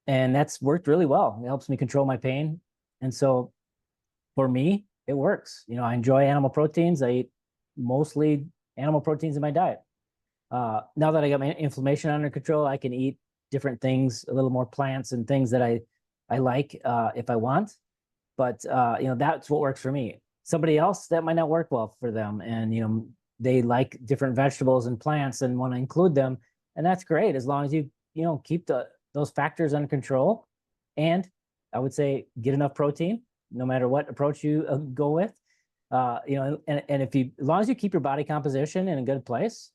And that's worked really well. It helps me control my pain. And so for me, it works. I enjoy animal proteins. I eat mostly animal proteins in my diet. Now that I got my inflammation under control, I can eat different things, a little more plants and things that I like if I want. But that's what works for me. Somebody else, that might not work well for them, and they like different vegetables and plants and want to include them, and that's great as long as you keep those factors under control. And I would say get enough protein, no matter what approach you go with. And as long as you keep your body composition in a good place,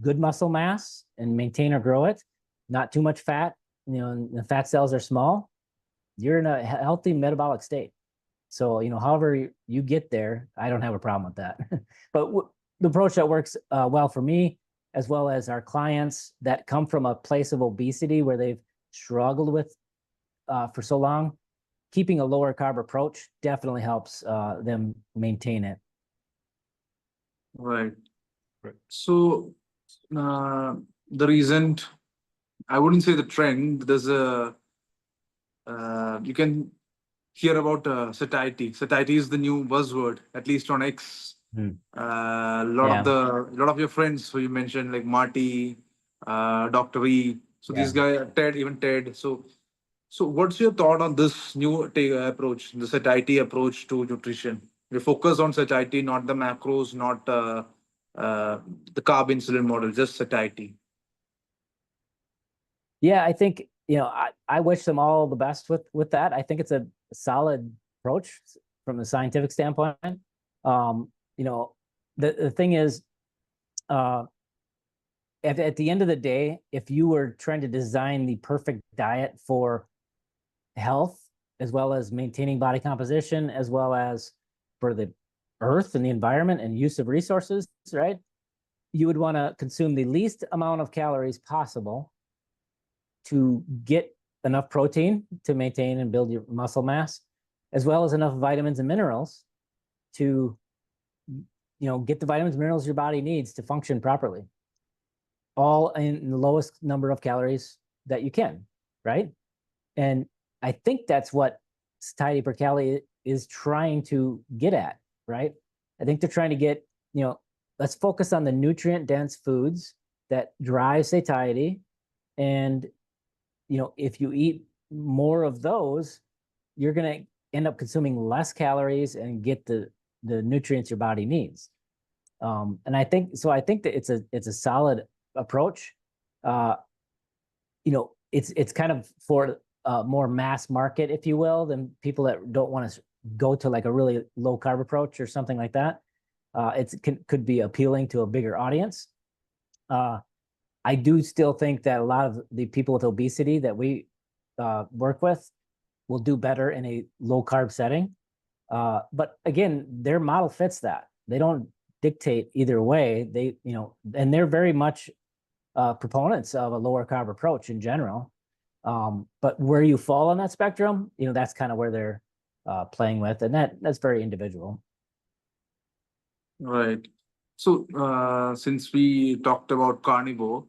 good muscle mass and maintain or grow it, not too much fat, and the fat cells are small, you're in a healthy metabolic state. So, however you get there, I don't have a problem with that. But the approach that works well for me, as well as our clients that come from a place of obesity where they've struggled with for so long, keeping a lower carb approach definitely helps them maintain it. Right. So the recent, I wouldn't say the trend, there's a you can hear about satiety. Satiety is the new buzzword, at least on X. Hmm. A lot of Yeah. lot of your friends who you mentioned, like Marty, Dr. E. So Yeah. these guys, Ted, even Ted. So what's your thought on this new approach, the satiety approach to nutrition? We focus on satiety, not the macros, not the carb insulin model, just satiety. Yeah, I think, I wish them all the best with that. I think it's a solid approach from a scientific standpoint. You know, the thing is, at the end of the day, if you were trying to design the perfect diet for health, as well as maintaining body composition, as well as for the earth and the environment and use of resources, right? You would want to consume the least amount of calories possible to get enough protein to maintain and build your muscle mass, as well as enough vitamins and minerals to, get the vitamins and minerals your body needs to function properly, all in the lowest number of calories that you can, right? And I think that's what satiety per calorie is trying to get at, right? I think they're trying to get, let's focus on the nutrient dense foods that drive satiety. And, if you eat more of those, you're going to end up consuming less calories and get the nutrients your body needs. And I think that it's a solid approach. It's kind of for more mass market, if you will, than people that don't want to go to like a really low carb approach or something like that. Could be appealing to a bigger audience. I do still think that a lot of the people with obesity that we work with will do better in a low carb setting. But again, their model fits that. They don't dictate either way. And they're very much proponents of a lower carb approach in general. But where you fall on that spectrum, that's kind of where they're playing with, and that's very individual. Right. So since we talked about carnivore,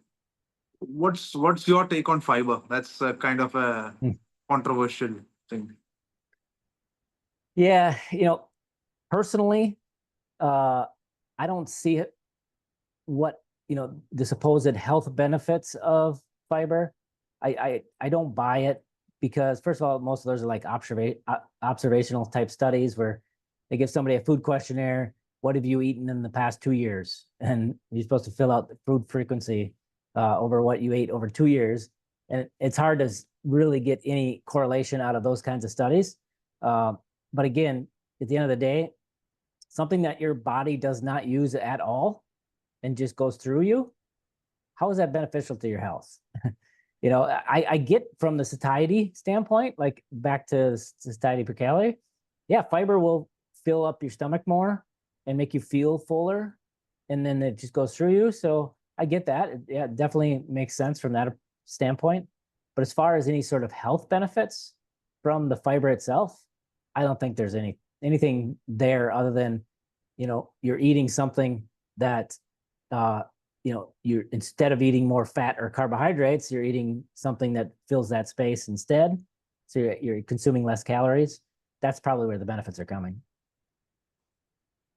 what's your take on fiber? That's kind of a controversial thing. Yeah, personally, I don't see what the supposed health benefits of fiber. I don't buy it because, first of all, most of those are like observational type studies where they give somebody a food questionnaire. What have you eaten in the past 2 years? And you're supposed to fill out the food frequency over what you ate over 2 years. And it's hard to really get any correlation out of those kinds of studies. But again, at the end of the day, something that your body does not use at all and just goes through you, how is that beneficial to your health? I get from the satiety standpoint, like back to satiety per calorie. Yeah, fiber will fill up your stomach more and make you feel fuller, and then it just goes through you. So I get that. It definitely makes sense from that standpoint. But as far as any sort of health benefits from the fiber itself, I don't think there's anything there other than, you're eating something that, you're, instead of eating more fat or carbohydrates, you're eating something that fills that space instead. So you're consuming less calories. That's probably where the benefits are coming.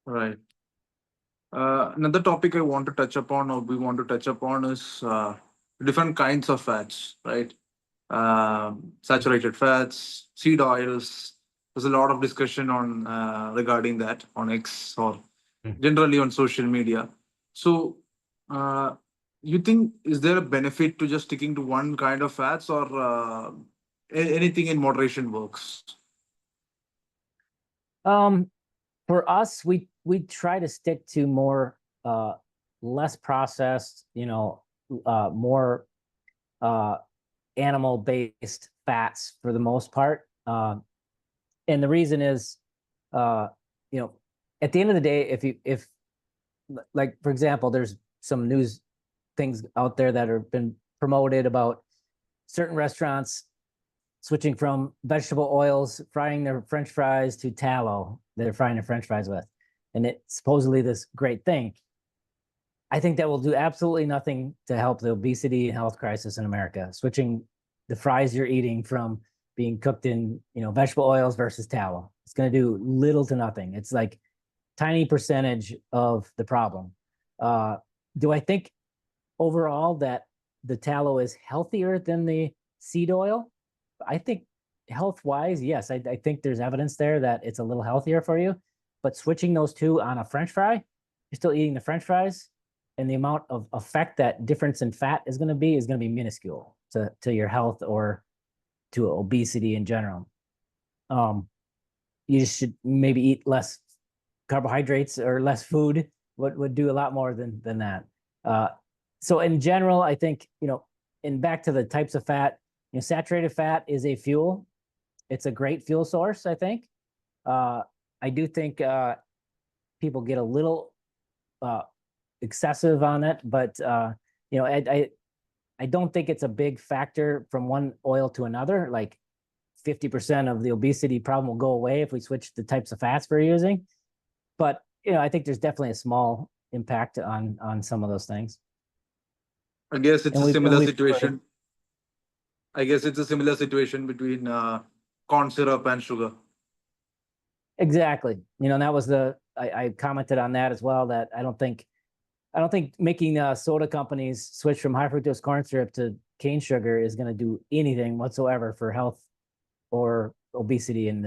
Right. Another topic I want to touch upon, or we want to touch upon, is different kinds of fats, right? Saturated fats, seed oils. There's a lot of discussion on regarding that on X or generally on social media. So, you think, is there a benefit to just sticking to one kind of fats, or anything in moderation works? For us, we try to stick to more less processed, more animal-based fats for the most part. And the reason is, at the end of the day, if like, for example, there's some news things out there that have been promoted about certain restaurants switching from vegetable oils, frying their French fries, to tallow that they're frying their French fries with. And it's supposedly this great thing. I think that will do absolutely nothing to help the obesity and health crisis in America. Switching the fries you're eating from being cooked in, vegetable oils versus tallow. It's going to do little to nothing. It's like tiny percentage of the problem. Do I think overall that the tallow is healthier than the seed oil? I think health-wise, yes, I think there's evidence there that it's a little healthier for you. But switching those two on a French fry, you're still eating the French fries, and the amount of effect that difference in fat is going to be minuscule to your health or to obesity in general. You should maybe eat less carbohydrates or less food. Would do a lot more than that. So in general, I think, and back to the types of fat, saturated fat is a fuel. It's a great fuel source, I think. I do think people get a little excessive on it, but I don't think it's a big factor from one oil to another. Like 50% of the obesity problem will go away if we switch the types of fats we're using. But I think there's definitely a small impact on some of those things. I guess it's And a we similar situation. I guess it's a similar situation between corn syrup and sugar. Exactly. And that was I commented on that as well, that I don't think making soda companies switch from high fructose corn syrup to cane sugar is going to do anything whatsoever for health or obesity in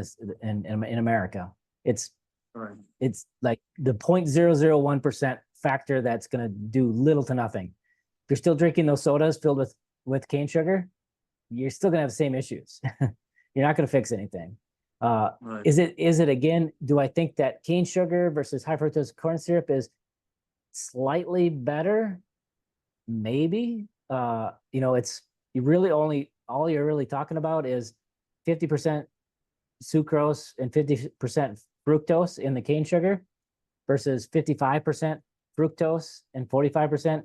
America. It's Right. It's like the 0.001% factor that's going to do little to nothing. If you're still drinking those sodas filled with cane sugar, you're still going to have the same issues. You're not going to fix anything. Right. Is it again, do I think that cane sugar versus high fructose corn syrup is slightly better? Maybe. It's all you're really talking about is 50% sucrose and 50% fructose in the cane sugar versus 55% fructose and 45%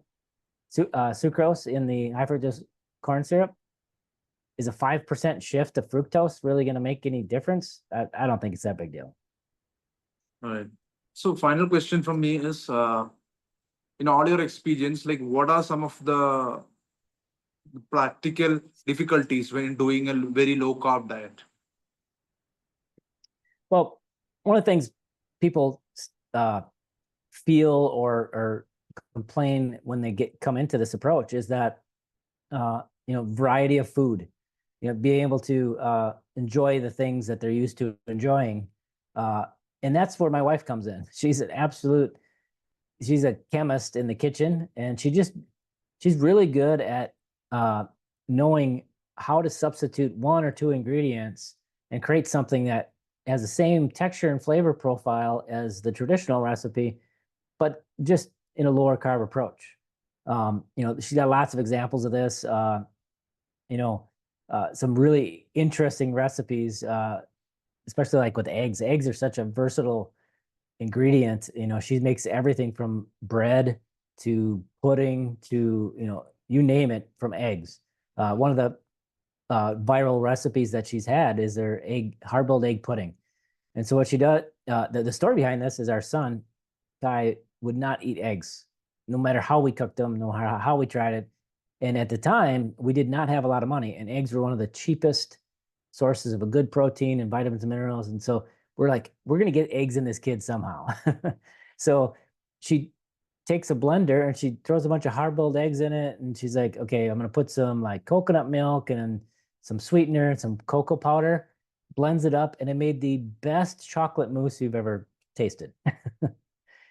sucrose in the high fructose corn syrup. Is a 5% shift of fructose really going to make any difference? I don't think it's that big deal. Right. So final question from me is, in all your experience, like what are some of the practical difficulties when doing a very low carb diet? Well, one of the things people feel or complain when they come into this approach is that variety of food, being able to enjoy the things that they're used to enjoying, and that's where my wife comes in. She's a chemist in the kitchen, and she's really good at knowing how to substitute one or two ingredients and create something that has the same texture and flavor profile as the traditional recipe, but just in a lower carb approach. She's got lots of examples of this. Some really interesting recipes, especially like with eggs. Eggs are such a versatile ingredient. She makes everything from bread to pudding to, you name it, from eggs. One of the viral recipes that she's had is their hard-boiled egg pudding. And so what she does, the story behind this is our son, Kai, would not eat eggs, no matter how we cooked them, no matter how we tried it. And at the time, we did not have a lot of money, and eggs were one of the cheapest sources of a good protein and vitamins and minerals. And so we're like, we're going to get eggs in this kid somehow. So she takes a blender and she throws a bunch of hard-boiled eggs in it. And she's like, okay, I'm going to put some like coconut milk and some sweetener and some cocoa powder, blends it up, and it made the best chocolate mousse you've ever tasted.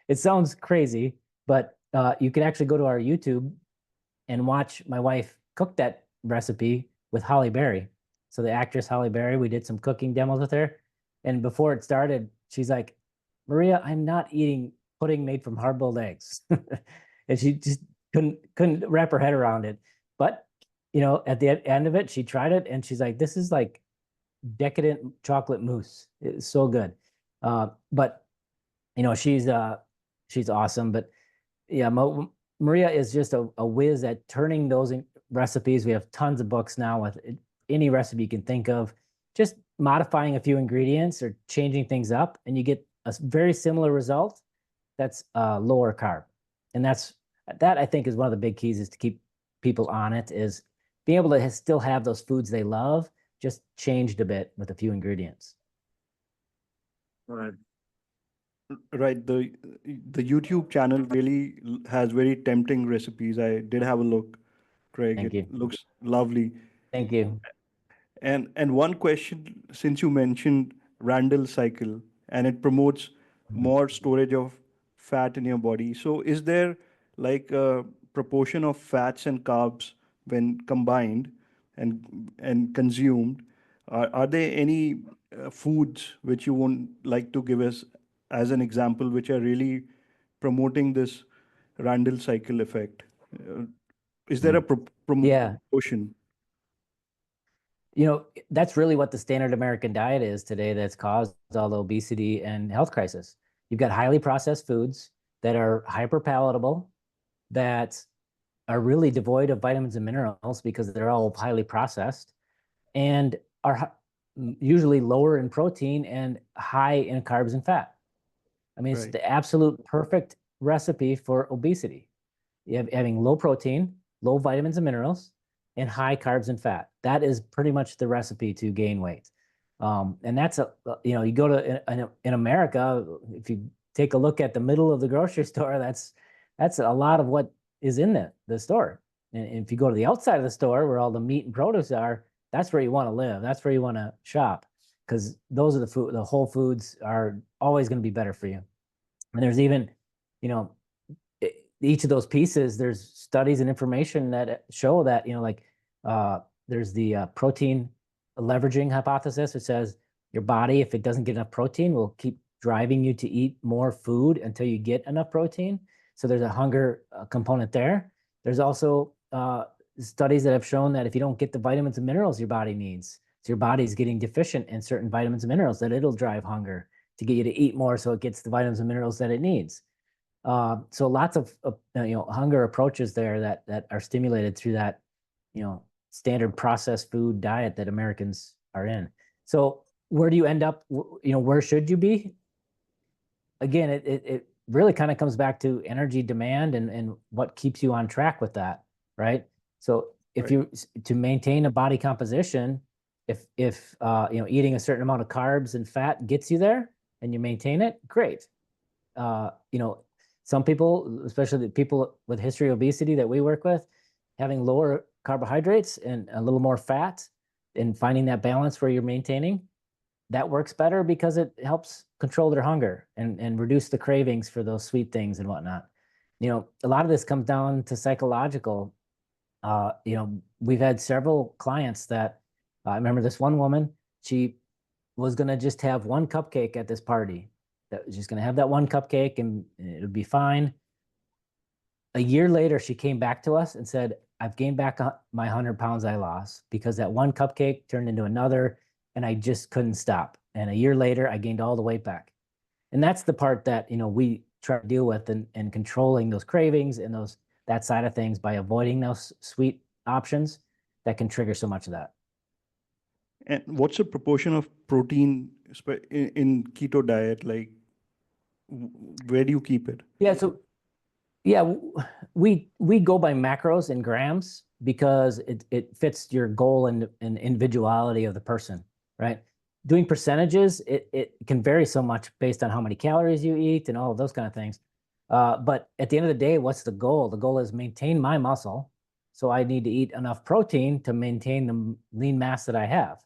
It sounds crazy, but you can actually go to our YouTube and watch my wife cook that recipe with Halle Berry. So the actress Halle Berry, we did some cooking demos with her. And before it started, she's like, Maria, I'm not eating pudding made from hard-boiled eggs. And she just couldn't wrap her head around it. But, at the end of it, she tried it and she's like, this is like decadent chocolate mousse. It's so good. But, she's awesome. But yeah, Maria is just a whiz at turning those recipes. We have tons of books now with any recipe you can think of, just modifying a few ingredients or changing things up, and you get a very similar result that's lower carb. And that I think is one of the big keys, is to keep people on it, is being able to still have those foods they love, just changed a bit with a few ingredients. Right. Right. The YouTube channel really has very tempting recipes. I did have a look, Craig. Thank It you. looks lovely. Thank you. And one question, since you mentioned Randle cycle and it promotes more storage of fat in your body. So is there like a proportion of fats and carbs when combined and consumed? Are there any foods which you would like to give us as an example, which are really promoting this Randle cycle effect? Uh, is there a Yeah. proportion? You know, that's really what the standard American diet is today that's caused all the obesity and health crisis. You've got highly processed foods that are hyper palatable, that are really devoid of vitamins and minerals because they're all highly processed, and are usually lower in protein and high in carbs and fat. I mean, it's Right. the absolute perfect recipe for obesity. You have having low protein, low vitamins and minerals, and high carbs and fat. That is pretty much the recipe to gain weight. And that's you go to in America, if you take a look at the middle of the grocery store, that's a lot of what is in the store. And if you go to the outside of the store where all the meat and produce are, that's where you want to live. That's where you want to shop, because those are the whole foods are always going to be better for you. And there's even, you know, each of those pieces, there's studies and information that show that, there's the protein leveraging hypothesis, which says your body, if it doesn't get enough protein, will keep driving you to eat more food until you get enough protein. So there's a hunger component there. There's also studies that have shown that if you don't get the vitamins and minerals your body needs, so your body's getting deficient in certain vitamins and minerals, that it'll drive hunger to get you to eat more so it gets the vitamins and minerals that it needs. So lots of hunger approaches there that are stimulated through that standard processed food diet that Americans are in. So where do you end up? Where should you be? Again, it really kind of comes back to energy demand and what keeps you on track with that, right? So if you to maintain a body composition, if eating a certain amount of carbs and fat gets you there and you maintain it, great. Some people, especially the people with history of obesity that we work with, having lower carbohydrates and a little more fat and finding that balance where you're maintaining, that works better because it helps control their hunger and reduce the cravings for those sweet things and whatnot. A lot of this comes down to psychological. We've had several clients that I remember this one woman, she was going to just have one cupcake at this party. That was just going to have that one cupcake and it would be fine. A year later, she came back to us and said, I've gained back my 100 pounds I lost because that one cupcake turned into another and I just couldn't stop. And a year later, I gained all the weight back. And that's the part that, we try to deal with and controlling those cravings and that side of things by avoiding those sweet options that can trigger so much of that. And what's the proportion of protein in keto diet? Like, where do you keep it? Yeah. So, we go by macros and grams because it fits your goal and individuality of the person, right? Doing percentages, it can vary so much based on how many calories you eat and all of those kind of things. But at the end of the day, what's the goal? The goal is maintain my muscle. So I need to eat enough protein to maintain the lean mass that I have.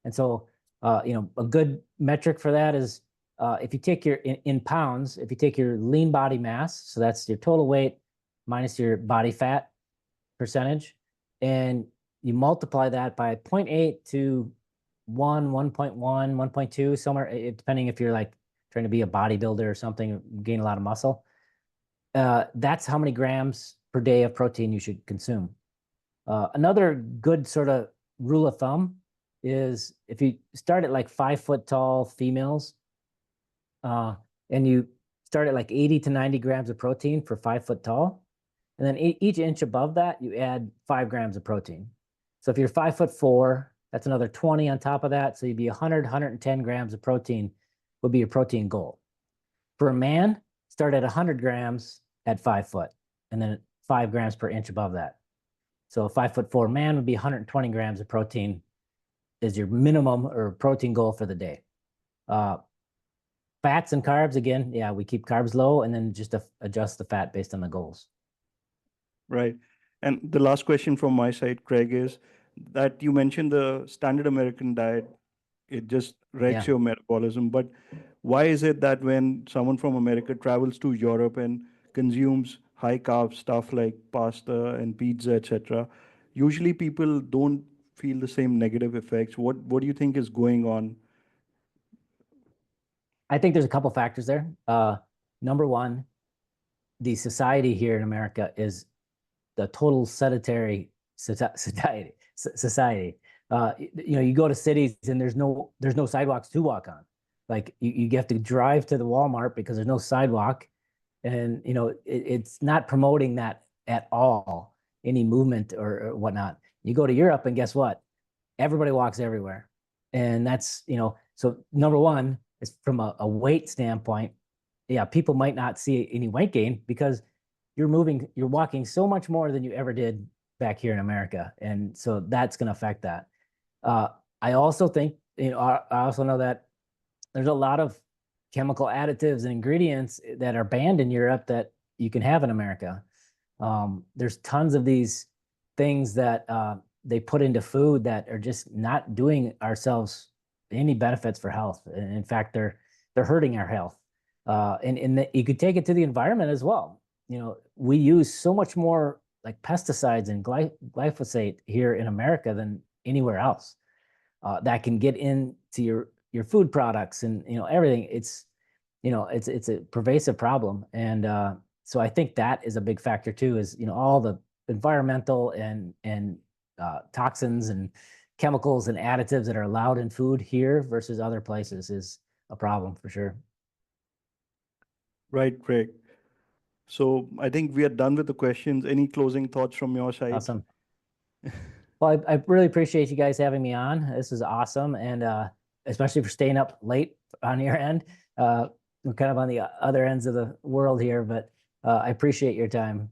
And so, a good metric for that is if you take in pounds, if you take your lean body mass, so that's your total weight minus your body fat percentage, and you multiply that by 0.8 to 1.1, 1.2, somewhere, depending if you're like trying to be a bodybuilder or something, gain a lot of muscle. That's how many grams per day of protein you should consume. Another good sort of rule of thumb is if you start at like 5 foot tall females, and you start at like 80 to 90 grams of protein for 5 foot tall, and then each inch above that, you add 5 grams of protein. So if you're 5'4", that's another 20 on top of that. So you'd be 100, 110 grams of protein would be your protein goal. For a man, start at 100 grams at 5 foot, and then 5 grams per inch above that. So a 5'4" man would be 120 grams of protein is your minimum or protein goal for the day. Fats and carbs, again, yeah, we keep carbs low and then just adjust the fat based on the goals. Right. And the last question from my side, Craig, is that you mentioned the standard American diet, it just wrecks Yeah. your metabolism. But why is it that when someone from America travels to Europe and consumes high carb stuff like pasta and pizza, etc., usually people don't feel the same negative effects? What do you think is going on? I think there's a couple factors there. Number one, the society here in America is the total sedentary society. You go to cities and there's no sidewalks to walk on. Like you have to drive to the Walmart because there's no sidewalk, and it's not promoting that at all, any movement or whatnot. You go to Europe and guess what? Everybody walks everywhere, and that's so number one is from a weight standpoint. Yeah, people might not see any weight gain because you're walking so much more than you ever did back here in America. And so that's going to affect that. I also think, I also know that there's a lot of chemical additives and ingredients that are banned in Europe that you can have in America. There's tons of these things that they put into food that are just not doing ourselves any benefits for health. And in fact, they're hurting our health. And you could take it to the environment as well. We use so much more like pesticides and glyphosate here in America than anywhere else. That can get into your food products and everything. It's a pervasive problem, and so I think that is a big factor too. Is all the environmental and toxins and chemicals and additives that are allowed in food here versus other places is a problem for sure. Right, Craig. So I think we are done with the questions. Any closing thoughts from your side? Awesome. Well, I really appreciate you guys having me on. This is awesome, and especially for staying up late on your end. We're kind of on the other ends of the world here, but I appreciate your time.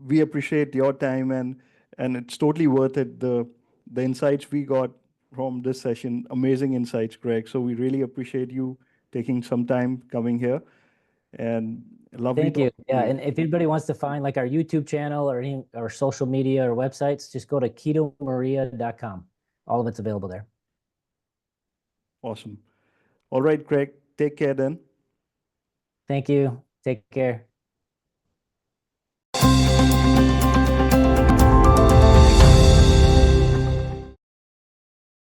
We appreciate your time, and it's totally worth it. The insights we got from this session, amazing insights, Craig. So we really appreciate you taking some time coming here, and lovely Thank you. talking to Yeah, you. and if anybody wants to find like our YouTube channel or any or social media or websites, just go to ketomaria.com. All of it's available there. Awesome. All right, Craig, take care then. Thank you. Take care.